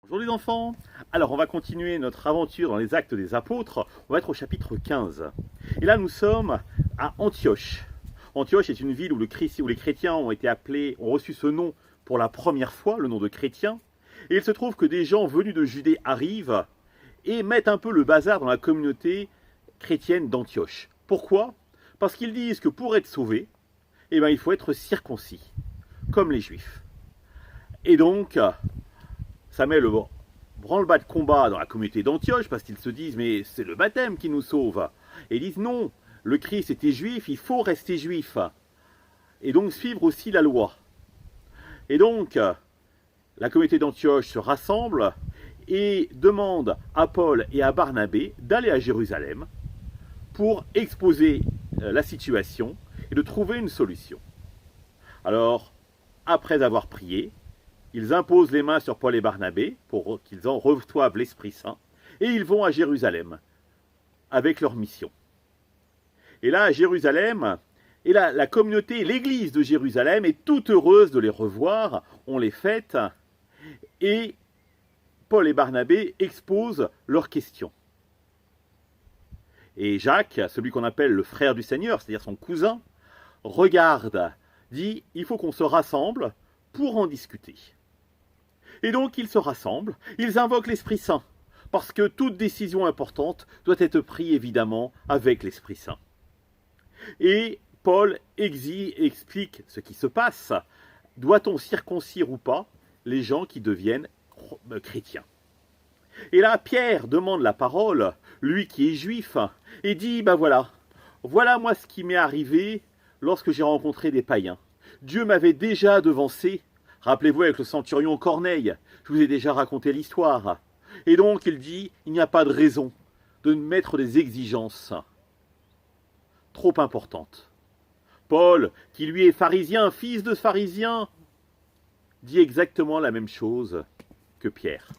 Bonjour les enfants. Alors on va continuer notre aventure dans les Actes des Apôtres. On va être au chapitre 15. Et là nous sommes à Antioche. Antioche est une ville où, où les chrétiens ont reçu ce nom pour la première fois, le nom de chrétien. Et il se trouve que des gens venus de Judée arrivent et mettent un peu le bazar dans la communauté chrétienne d'Antioche. Pourquoi? Parce qu'ils disent que pour être sauvé, il faut être circoncis, comme les Juifs. Et donc, ça met le branle-bas de combat dans la communauté d'Antioche parce qu'ils se disent mais c'est le baptême qui nous sauve. Et ils disent non, le Christ était juif, il faut rester juif. Et donc suivre aussi la loi. Et donc la communauté d'Antioche se rassemble et demande à Paul et à Barnabé d'aller à Jérusalem pour exposer la situation et de trouver une solution. Alors, après avoir prié, ils imposent les mains sur Paul et Barnabé pour qu'ils en reçoivent l'Esprit Saint et ils vont à Jérusalem avec leur mission. Et là, à Jérusalem, la communauté, l'église de Jérusalem est toute heureuse de les revoir, on les fête et Paul et Barnabé exposent leurs questions. Et Jacques, celui qu'on appelle le frère du Seigneur, c'est-à-dire son cousin, regarde, dit il faut qu'on se rassemble pour en discuter. Et donc ils se rassemblent, ils invoquent l'Esprit Saint, parce que toute décision importante doit être prise évidemment avec l'Esprit Saint. Et Paul explique ce qui se passe. Doit-on circoncire ou pas les gens qui deviennent chrétiens? Et là, Pierre demande la parole, lui qui est juif, et dit, voilà moi ce qui m'est arrivé lorsque j'ai rencontré des païens. Dieu m'avait déjà devancé. Rappelez-vous avec le centurion Corneille, je vous ai déjà raconté l'histoire. Et donc il dit, il n'y a pas de raison de mettre des exigences trop importantes. Paul, qui lui est pharisien, fils de pharisien, dit exactement la même chose que Pierre.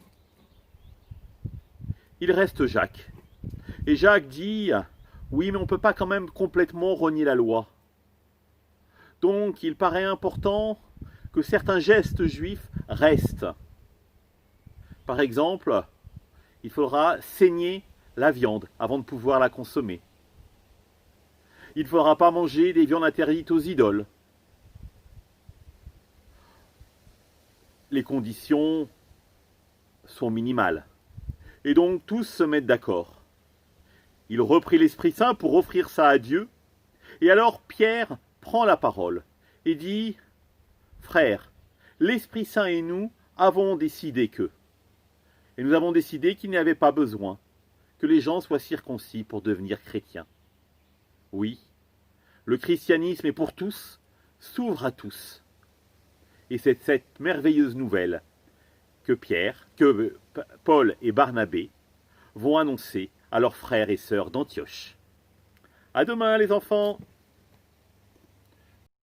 Il reste Jacques. Et Jacques dit, oui mais on ne peut pas quand même complètement renier la loi. Donc il paraît important que certains gestes juifs restent. Par exemple, il faudra saigner la viande avant de pouvoir la consommer. Il ne faudra pas manger des viandes interdites aux idoles. Les conditions sont minimales. Et donc tous se mettent d'accord. Il reprit l'Esprit Saint pour offrir ça à Dieu. Et alors Pierre prend la parole et dit « Frères, l'Esprit Saint et nous avons décidé que. Et nous avons décidé qu'il n'y avait pas besoin que les gens soient circoncis pour devenir chrétiens. Oui, le christianisme est pour tous, s'ouvre à tous. Et c'est cette merveilleuse nouvelle que Paul et Barnabé vont annoncer à leurs frères et sœurs d'Antioche. À demain les enfants!